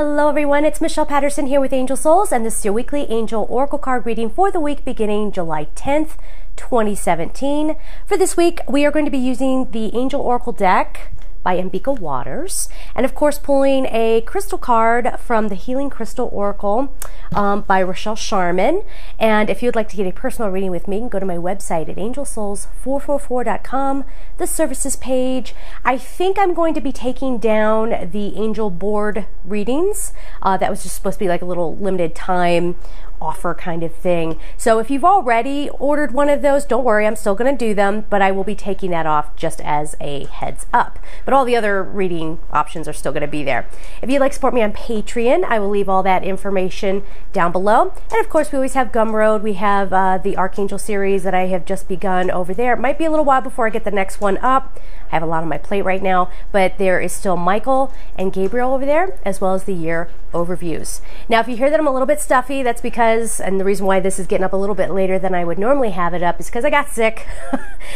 Hello everyone, it's Michelle Patterson here with Angel Souls, and this is your weekly Angel Oracle card reading for the week beginning July 10th, 2017. For this week, we are going to be using the Angel Oracle deck by Ambika Waters, and of course pulling a crystal card from the Healing Crystal Oracle by Rochelle Sharman. And if you'd like to get a personal reading with me, you can go to my website at angelsouls444.com, the services page. I think I'm going to be taking down the angel board readings. That was just supposed to be like a little limited time offer kind of thing. So if you've already ordered one of those, don't worry, I'm still going to do them, but I will be taking that off just as a heads up. But all the other reading options are still going to be there. If you'd like to support me on Patreon, I will leave all that information down below. And of course, we always have Gumroad. We have the Archangel series that I have just begun over there. It might be a little while before I get the next one up. I have a lot on my plate right now, but there is still Michael and Gabriel over there, as well as the year overviews. Now, if you hear that I'm a little bit stuffy, that's because, and the reason why this is getting up a little bit later than I would normally have it up is because I got sick.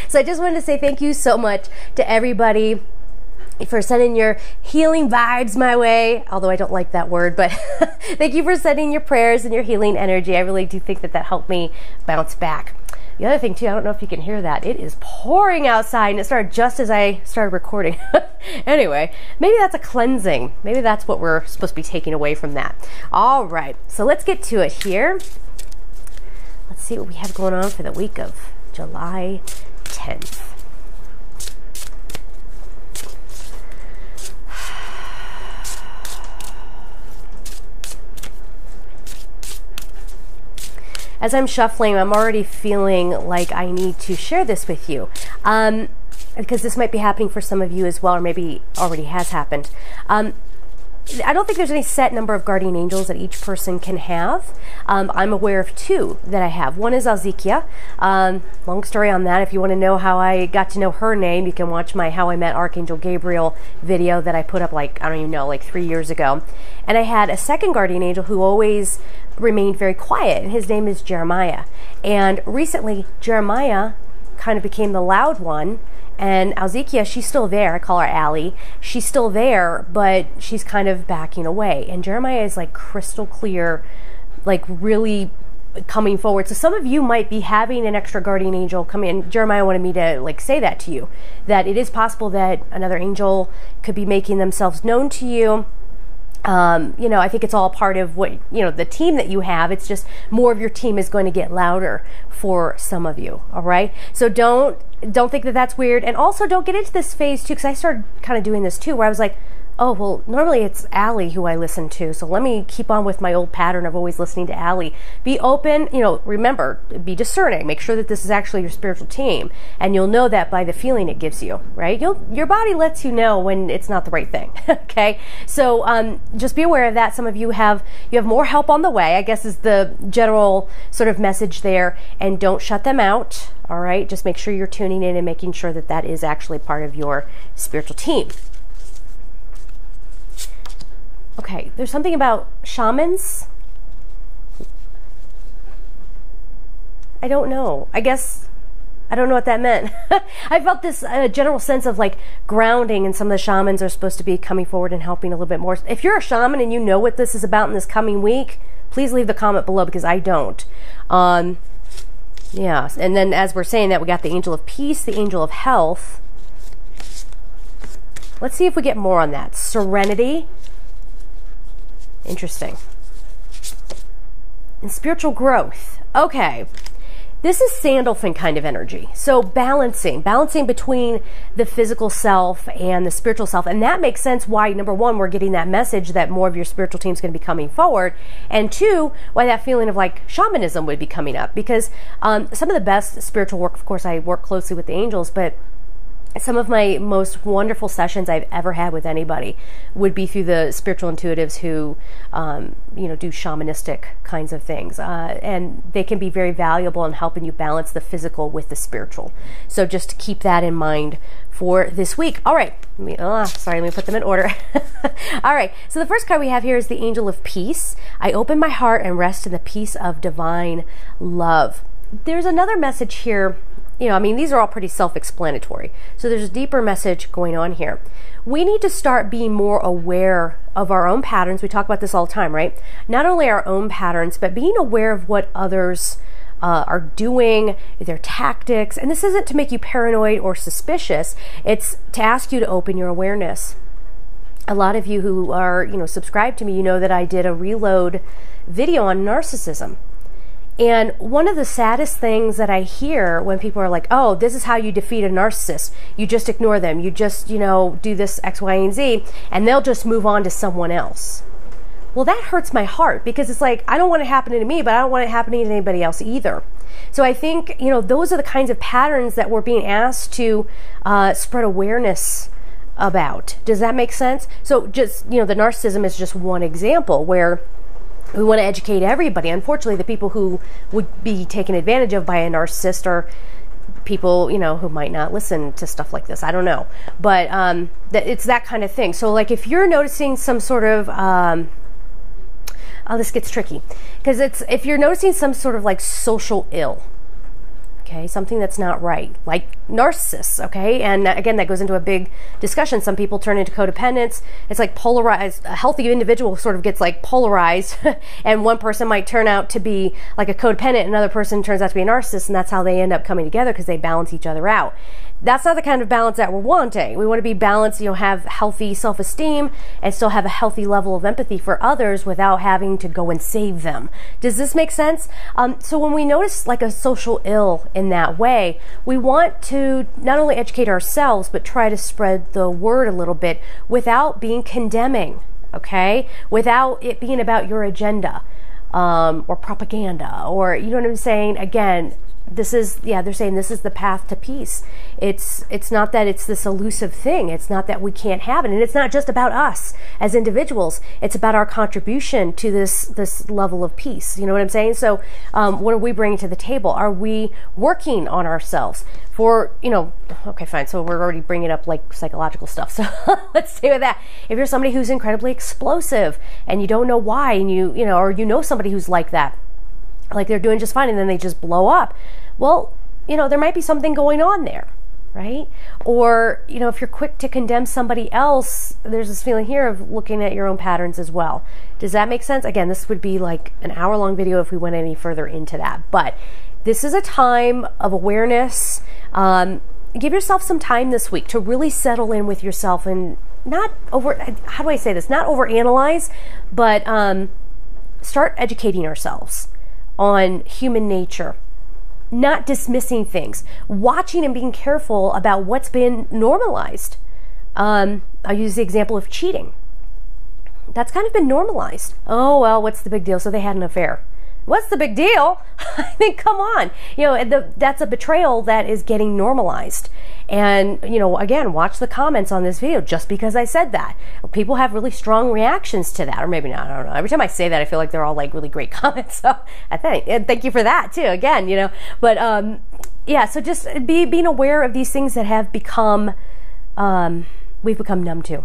So I just wanted to say thank you so much to everybody for sending your healing vibes my way, although I don't like that word, but thank you for sending your prayers and your healing energy. I really do think that that helped me bounce back. The other thing too, I don't know if you can hear that, it is pouring outside, and it started just as I started recording. Anyway, maybe that's a cleansing. Maybe that's what we're supposed to be taking away from that. All right, so let's get to it here. Let's see what we have going on for the week of July 10th. As I'm shuffling, I'm already feeling like I need to share this with you, because this might be happening for some of you as well, or maybe already has happened. I don't think there's any set number of guardian angels that each person can have. I'm aware of two that I have. One is Alzikia. Long story on that. If you want to know how I got to know her name, you can watch my How I Met Archangel Gabriel video that I put up like, I don't even know, like 3 years ago. And I had a second guardian angel who always remained very quiet, and his name is Jeremiah. And recently, Jeremiah kind of became the loud one, and Alzikia, she's still there. I call her Allie. She's still there, but she's kind of backing away. And Jeremiah is like crystal clear, like really coming forward. So some of you might be having an extra guardian angel come in. Jeremiah wanted me to like say that to you, that it is possible that another angel could be making themselves known to you. You know, I think it's all part of what, you know, the team that you have. It's just more of your team is going to get louder for some of you. All right. So don't think that that's weird. And also don't get into this phase too, because I started kind of doing this too, where I was like, oh, well, normally it's Allie who I listen to, so let me keep on with my old pattern of always listening to Allie. Be open, you know, remember, be discerning. Make sure that this is actually your spiritual team, and you'll know that by the feeling it gives you, right? Your body lets you know when it's not the right thing, okay? So just be aware of that. Some of you have more help on the way, I guess is the general sort of message there, and don't shut them out, all right? Just make sure you're tuning in and making sure that that is actually part of your spiritual team. Okay, there's something about shamans. I don't know. I guess I don't know what that meant. I felt this general sense of like grounding, and some of the shamans are supposed to be coming forward and helping a little bit more. If you're a shaman and you know what this is about in this coming week, please leave the comment below, because I don't. Yeah, and then as we're saying that, we got the angel of peace, the angel of health. Let's see if we get more on that. Serenity. Interesting. And spiritual growth. Okay. This is Sandalphon kind of energy. So balancing between the physical self and the spiritual self. And that makes sense why, number one, we're getting that message that more of your spiritual team is going to be coming forward. And two, why that feeling of like shamanism would be coming up. Because some of the best spiritual work, of course, I work closely with the angels, but some of my most wonderful sessions I've ever had with anybody would be through the spiritual intuitives who, you know, do shamanistic kinds of things. And they can be very valuable in helping you balance the physical with the spiritual. So just keep that in mind for this week. All right. Let me put them in order. All right. So the first card we have here is the Angel of Peace. I open my heart and rest in the peace of divine love. There's another message here I mean, these are all pretty self-explanatory. So there's a deeper message going on here. We need to start being more aware of our own patterns. We talk about this all the time, right? Not only our own patterns, but being aware of what others are doing, their tactics. And this isn't to make you paranoid or suspicious. It's to ask you to open your awareness. A lot of you who are, subscribed to me, you know that I did a reload video on narcissism. And one of the saddest things that I hear when people are like, oh, this is how you defeat a narcissist. You just ignore them. You just, do this X, Y, and Z, and they'll just move on to someone else. Well, that hurts my heart because it's like, I don't want it happening to me, but I don't want it happening to anybody else either. So I think, those are the kinds of patterns that we're being asked to spread awareness about. Does that make sense? So just, the narcissism is just one example where we want to educate everybody. Unfortunately, the people who would be taken advantage of by a narcissist are people, who might not listen to stuff like this. I don't know. But it's that kind of thing. So like if you're noticing some sort of, this gets tricky. Because if you're noticing some sort of like social ill, okay, something that's not right, like narcissists, okay? And again, that goes into a big discussion. Some people turn into codependents. It's like polarized. A healthy individual sort of gets like polarized, and one person might turn out to be like a codependent, another person turns out to be a narcissist, and that's how they end up coming together because they balance each other out. That's not the kind of balance that we're wanting. We want to be balanced, have healthy self-esteem and still have a healthy level of empathy for others without having to go and save them. Does this make sense? So when we notice like a social ill in that way, we want to not only educate ourselves, but try to spread the word a little bit without being condemning, okay? Without it being about your agenda or propaganda, or, you know what I'm saying? Again, they're saying this is the path to peace. It's not that it's this elusive thing. It's not that we can't have it. And it's not just about us as individuals. It's about our contribution to this level of peace. You know what I'm saying? So what are we bringing to the table? Are we working on ourselves for, okay, fine. So we're already bringing up like psychological stuff. So let's stay with that. If you're somebody who's incredibly explosive and you don't know why, and or somebody who's like that, like they're doing just fine and then they just blow up. Well, there might be something going on there, right? Or, if you're quick to condemn somebody else, there's this feeling here of looking at your own patterns as well. Does that make sense? Again, this would be like an hour-long video if we went any further into that. But this is a time of awareness. Give yourself some time this week to really settle in with yourself and not how do I say this? Not overanalyze, but start educating ourselves on human nature, not dismissing things, watching and being careful about what's been normalized. I'll use the example of cheating. That's kind of been normalized. Oh, well, what's the big deal? So they had an affair. What's the big deal? I mean, come on. That's a betrayal that is getting normalized. And, again, watch the comments on this video just because I said that. People have really strong reactions to that, or maybe not, I don't know. Every time I say that, I feel like they're all like really great comments. So thank you for that too, again, But, so just being aware of these things that have become, we've become numb to.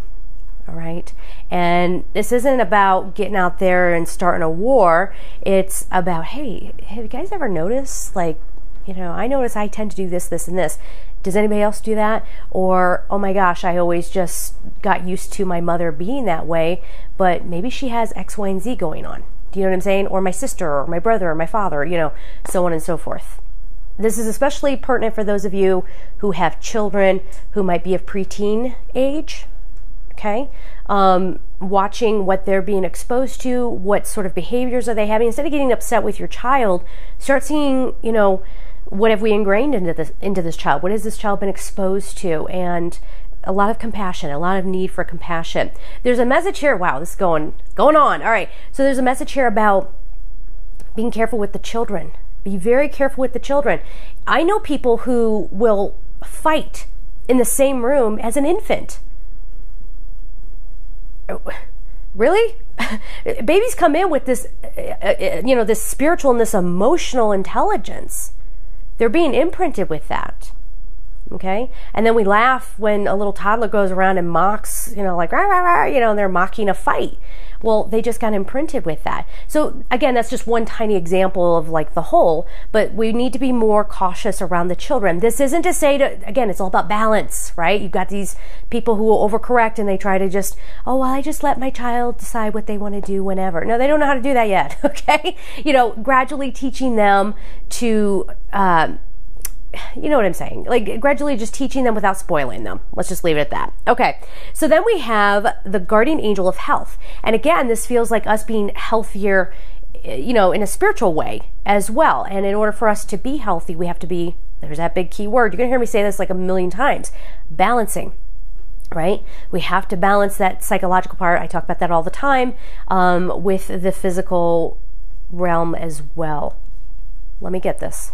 All right. And this isn't about getting out there and starting a war. It's about, hey, have you guys ever noticed, like, I notice I tend to do this, this, and this. Does anybody else do that? Or, oh my gosh, I always just got used to my mother being that way, but maybe she has X, Y, and Z going on. Do you know what I'm saying? Or my sister, or my brother, or my father, so on and so forth. This is especially pertinent for those of you who have children who might be of preteen age. Okay, watching what they're being exposed to, what sort of behaviors are they having. Instead of getting upset with your child, start seeing, what have we ingrained into this child? What has this child been exposed to? And a lot of compassion, a lot of need for compassion. There's a message here. Wow, this is going on. All right, so there's a message here about being careful with the children. Be very careful with the children. I know people who will fight in the same room as an infant. Really? Babies come in with this, this spiritual and this emotional intelligence. They're being imprinted with that. Okay. And then we laugh when a little toddler goes around and mocks, like, rah, rah, rah, and they're mocking a fight. Well, they just got imprinted with that. So again, that's just one tiny example of like the whole, but we need to be more cautious around the children. This isn't to say again, it's all about balance, right? You've got these people who will overcorrect and they try to just, oh, well, I just let my child decide what they want to do whenever. No, they don't know how to do that yet. Okay. Gradually teaching them to, you know what I'm saying? Like gradually just teaching them without spoiling them. Let's just leave it at that. Okay. So then we have the guardian angel of health. And again, this feels like us being healthier, in a spiritual way as well. And in order for us to be healthy, we have to be, there's that big key word. You're going to hear me say this like a million times, balancing, right? We have to balance that psychological part. I talk about that all the time, with the physical realm as well. Let me get this.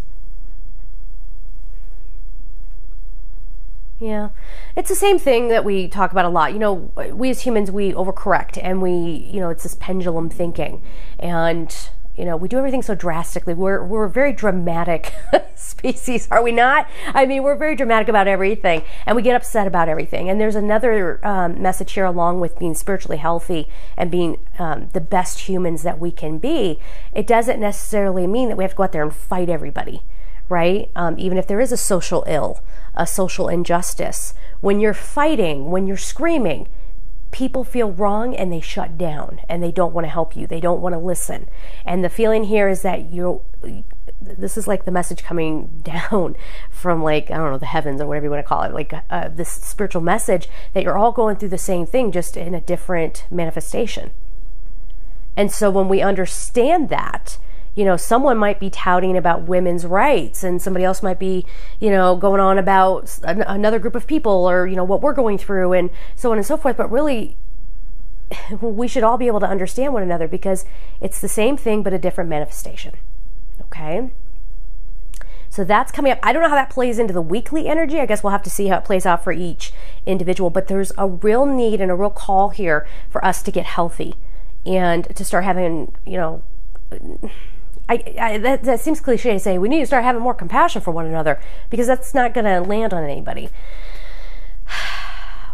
Yeah, it's the same thing that we talk about a lot. We as humans, we overcorrect and we, it's this pendulum thinking. And, we do everything so drastically. We're a very dramatic species, are we not? I mean, we're very dramatic about everything and we get upset about everything. And there's another message here along with being spiritually healthy and being the best humans that we can be. It doesn't necessarily mean that we have to go out there and fight everybody. Right? Even if there is a social ill, a social injustice, when you're fighting, when you're screaming, people feel wrong and they shut down and they don't want to help you. They don't want to listen. And the feeling here is that this is like the message coming down from like, I don't know, the heavens or whatever you want to call it, like this spiritual message that you're all going through the same thing, just in a different manifestation. And so when we understand that, someone might be touting about women's rights and somebody else might be, going on about another group of people or, what we're going through and so on and so forth. But really, we should all be able to understand one another because it's the same thing, but a different manifestation. Okay. So that's coming up. I don't know how that plays into the weekly energy. I guess we'll have to see how it plays out for each individual, but there's a real need and a real call here for us to get healthy and to start having, that seems cliche to say. We need to start having more compassion for one another because that's not going to land on anybody.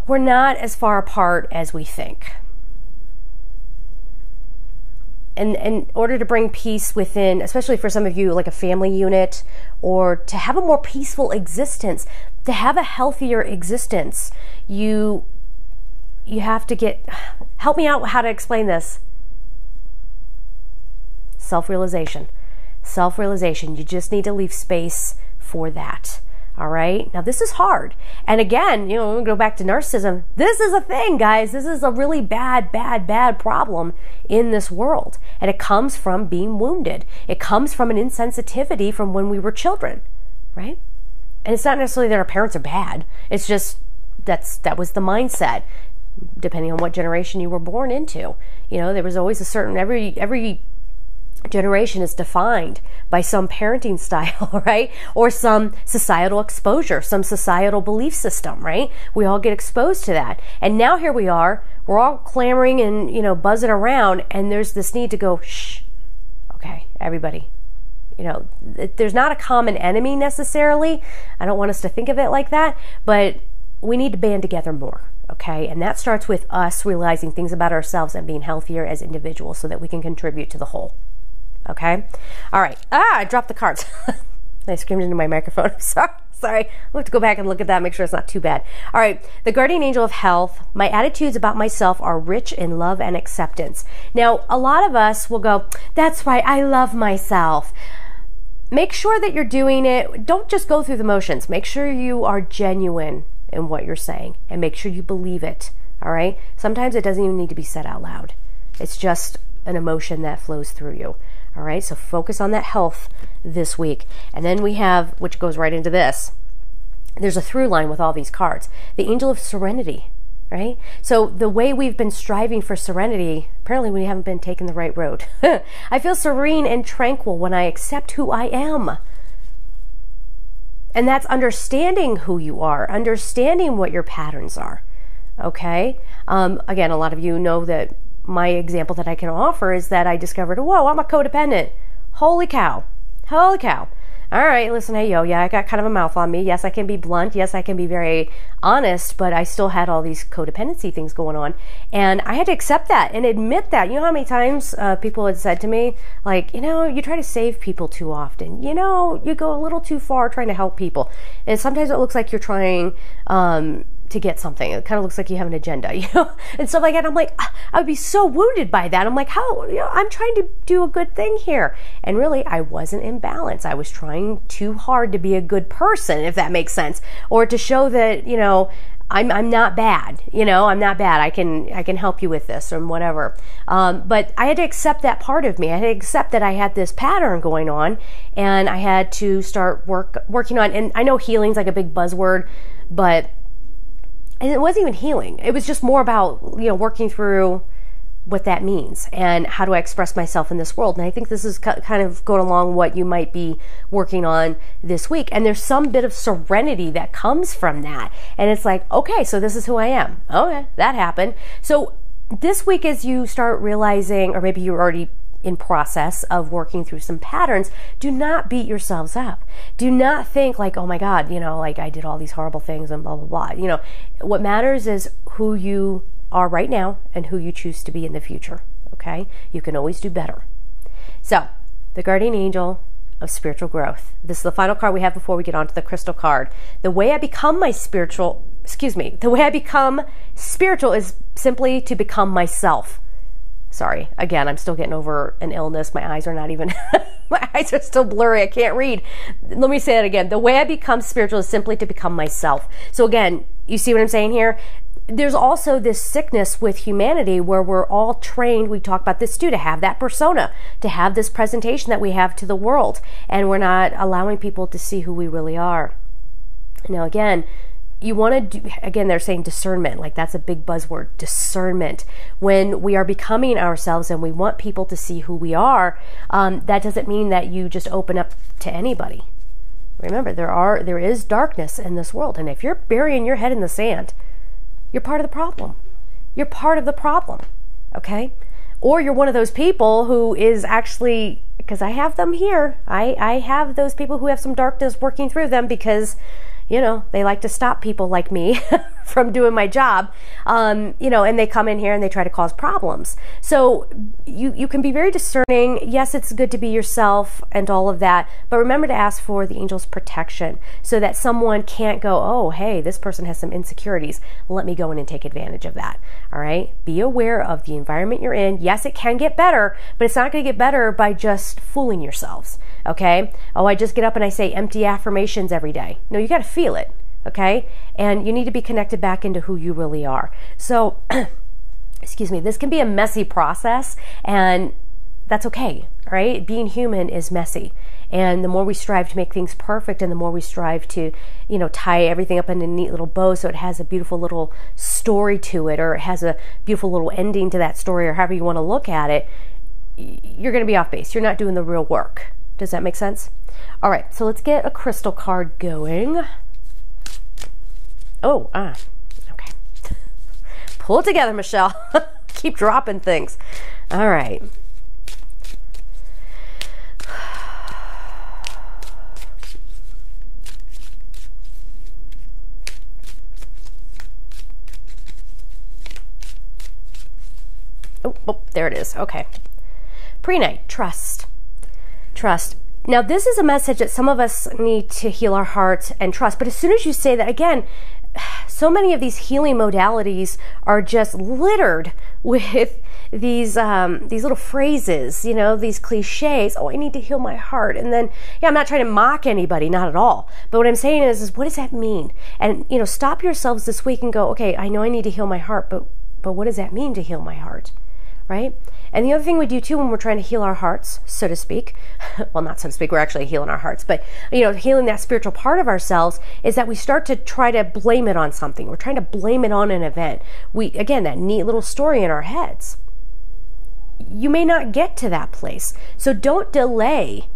We're not as far apart as we think. And in order to bring peace within, especially for some of you, like a family unit, or to have a more peaceful existence, to have a healthier existence, you have to help me out how to explain this. Self-realization. Self-realization. You just need to leave space for that. All right? Now, this is hard. And again, we go back to narcissism. This is a thing, guys. This is a really bad problem in this world. And it comes from being wounded. It comes from an insensitivity from when we were children, right? And it's not necessarily that our parents are bad. It's just that was the mindset, depending on what generation you were born into. There was always a certain, every generation is defined by some parenting style, right? Or some societal exposure, some societal belief system, right? We all get exposed to that. And now here we are, we're all clamoring and, buzzing around, and there's this need to go, shh, okay, everybody. There's not a common enemy necessarily. I don't want us to think of it like that, but we need to band together more. Okay, and that starts with us realizing things about ourselves and being healthier as individuals so that we can contribute to the whole. Okay? All right. I dropped the cards. I screamed into my microphone. I'm sorry. I'll have to go back and look at that, make sure it's not too bad. All right. The guardian angel of health. My attitudes about myself are rich in love and acceptance. Now, a lot of us will go, that's right, I love myself. Make sure that you're doing it. Don't just go through the motions. Make sure you are genuine in what you're saying and make sure you believe it. All right? Sometimes it doesn't even need to be said out loud. It's just an emotion that flows through you. All right, so focus on that health this week. And then we have, which goes right into this, there's a through line with all these cards. The angel of serenity, right? So the way we've been striving for serenity, apparently we haven't been taking the right road. I feel serene and tranquil when I accept who I am. And that's understanding who you are, understanding what your patterns are, okay? Again, a lot of you know that my example that I can offer is that I discovered, whoa, I'm a codependent. Holy cow. all right, listen, hey, yo, yeah, I got kind of a mouth on me. Yes, I can be blunt. Yes, I can be very honest, but I still had all these codependency things going on. And I had to accept that and admit that. You know how many times people had said to me, like, you know, you try to save people too often. You know, you go a little too far trying to help people. And sometimes it looks like you're trying to get something. It kind of looks like you have an agenda, you know, and stuff like that. I'm like, I would be so wounded by that. I'm like, how, you know, I'm trying to do a good thing here. And really, I wasn't in balance. I was trying too hard to be a good person, if that makes sense, or to show that, you know, I'm not bad, you know, I'm not bad. I can help you with this or whatever. But I had to accept that part of me. I had to accept that I had this pattern going on, and I had to start working on, and I know healing's like a big buzzword, but and it wasn't even healing. It was just more about, you know, working through what that means and how do I express myself in this world. And I think this is kind of going along what you might be working on this week. And there's some bit of serenity that comes from that. And it's like, okay, so this is who I am. Okay, that happened. So this week, as you start realizing, or maybe you're already in process of working through some patterns, do not beat yourselves up. Do not think like, oh my God, you know, like I did all these horrible things and blah, blah, blah. You know, what matters is who you are right now and who you choose to be in the future. Okay? You can always do better. So, the guardian angel of spiritual growth. This is the final card we have before we get on to the crystal card. The way I become spiritual is simply to become myself. Sorry, again, I'm still getting over an illness. My eyes are not even, my eyes are still blurry. I can't read. Let me say that again. The way I become spiritual is simply to become myself. So again, you see what I'm saying here? There's also this sickness with humanity where we're all trained, we talk about this too, to have that persona, to have this presentation that we have to the world, and we're not allowing people to see who we really are. Now again, you want to do, again, they're saying discernment, like that's a big buzzword, discernment. When we are becoming ourselves and we want people to see who we are, that doesn't mean that you just open up to anybody. Remember, there is darkness in this world, and if you're burying your head in the sand, you're part of the problem. You're part of the problem, okay? Or you're one of those people who is actually, because I have them here, I have those people who have some darkness working through them because, you know, they like to stop people like me from doing my job, you know, and they come in here and they try to cause problems. So you can be very discerning. Yes, it's good to be yourself and all of that, but remember to ask for the angel's protection so that someone can't go, oh, hey, this person has some insecurities. Let me go in and take advantage of that. All right. Be aware of the environment you're in. Yes, it can get better, but it's not going to get better by just fooling yourselves. Okay. Oh, I just get up and I say empty affirmations every day. No, you got to feel it. Okay? And you need to be connected back into who you really are. So, excuse me, this can be a messy process, and that's okay, right? Being human is messy. And the more we strive to make things perfect and the more we strive to, you know, tie everything up in a neat little bow so it has a beautiful little story to it, or it has a beautiful little ending to that story, or however you want to look at it, you're going to be off base. You're not doing the real work. Does that make sense? All right, so let's get a crystal card going. Oh, okay. Pull it together, Michelle. Keep dropping things. All right. Oh, there it is. Okay. Pre-night, trust. Trust. Now, this is a message that some of us need to heal our hearts and trust. But as soon as you say that, again, so many of these healing modalities are just littered with these little phrases, you know, these cliches. Oh, I need to heal my heart. And then, yeah, I'm not trying to mock anybody, not at all. But what I'm saying is what does that mean? And, you know, stop yourselves this week and go, okay, I know I need to heal my heart, but what does that mean to heal my heart? Right? And the other thing we do too when we're trying to heal our hearts, so to speak, well, not so to speak, we're actually healing our hearts, but, you know, healing that spiritual part of ourselves is that we start to try to blame it on something. We're trying to blame it on an event. Again, that neat little story in our heads. You may not get to that place. So don't delay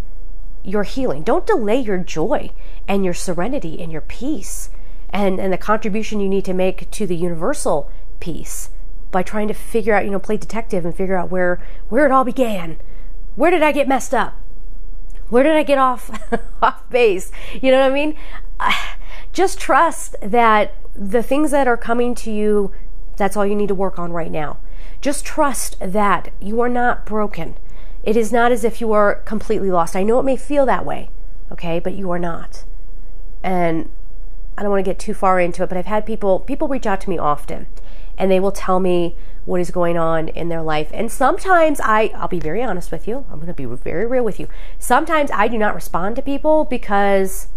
your healing. Don't delay your joy and your serenity and your peace and the contribution you need to make to the universal peace by trying to figure out, you know, play detective and figure out where it all began. Where did I get messed up? where did I get off base? You know what I mean? Just trust that the things that are coming to you, that's all you need to work on right now. Just trust that you are not broken. It is not as if you are completely lost. I know it may feel that way, okay, but you are not. And I don't want to get too far into it, but I've had people reach out to me often, and they will tell me what is going on in their life. And sometimes I'll be very honest with you. I'm going to be very real with you. Sometimes I do not respond to people because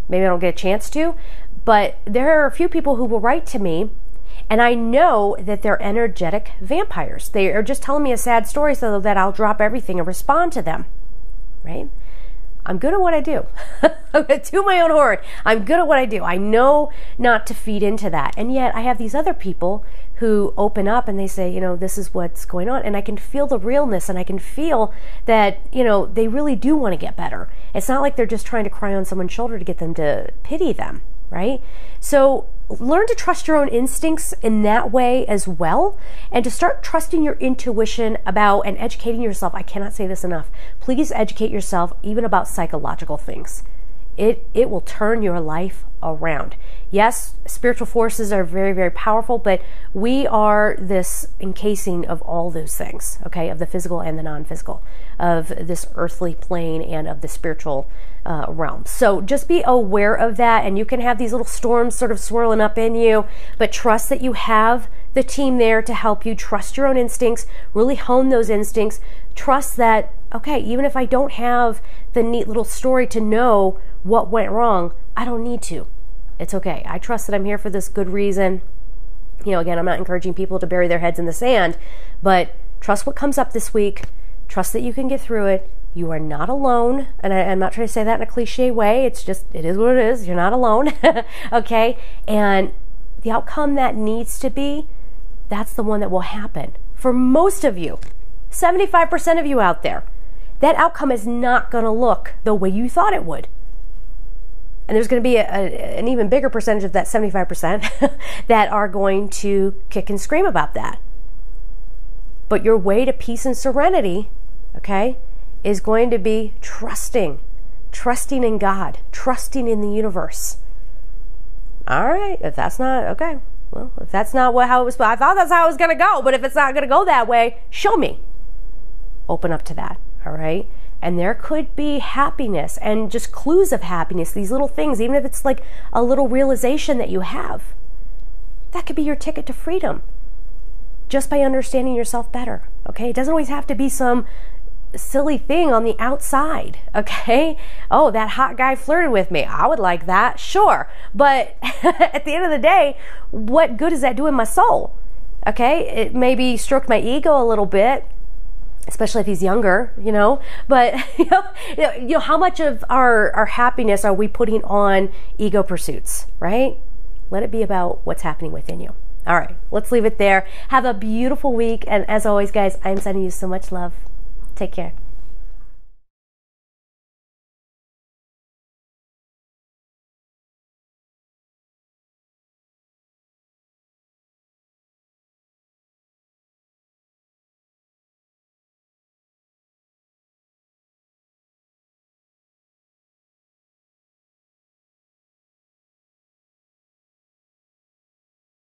maybe I don't get a chance to, but there are a few people who will write to me, and I know that they're energetic vampires. They are just telling me a sad story so that I'll drop everything and respond to them, right? I'm good at what I do. To my own horn, I'm good at what I do. I know not to feed into that. And yet I have these other people who open up and they say, you know, this is what's going on. And I can feel the realness, and I can feel that, you know, they really do want to get better. It's not like they're just trying to cry on someone's shoulder to get them to pity them, right? So learn to trust your own instincts in that way as well, and to start trusting your intuition about and educating yourself. I cannot say this enough. Please educate yourself even about psychological things. It will turn your life around. Yes, spiritual forces are very, very powerful, but we are this encasing of all those things, okay, of the physical and the non-physical, of this earthly plane and of the spiritual realm. So just be aware of that, and you can have these little storms sort of swirling up in you, but trust that you have the team there to help you. Trust your own instincts, really hone those instincts. Trust that, okay, even if I don't have the neat little story to know what went wrong, I don't need to. It's okay. I trust that I'm here for this good reason. You know, again, I'm not encouraging people to bury their heads in the sand, but trust what comes up this week. Trust that you can get through it. You are not alone. And I'm not trying to say that in a cliche way. It's just, it is what it is. You're not alone. Okay? And the outcome that needs to be, that's the one that will happen. For most of you, 75% of you out there, that outcome is not going to look the way you thought it would. And there's going to be an even bigger percentage of that 75% that are going to kick and scream about that. But your way to peace and serenity, okay, is going to be trusting in God, trusting in the universe. All right, if that's not, okay, well, if that's not how it was, I thought that's how it was going to go, but if it's not going to go that way, show me. Open up to that, all right? And there could be happiness and just clues of happiness, these little things, even if it's like a little realization that you have. That could be your ticket to freedom, just by understanding yourself better, okay? It doesn't always have to be some silly thing on the outside, okay? Oh, that hot guy flirted with me. I would like that, sure. But at the end of the day, what good is that doing my soul? Okay? It maybe stroked my ego a little bit, especially if he's younger, you know, but you know, how much of our happiness are we putting on ego pursuits, right? Let it be about what's happening within you. All right, let's leave it there. Have a beautiful week. And as always, guys, I'm sending you so much love. Take care.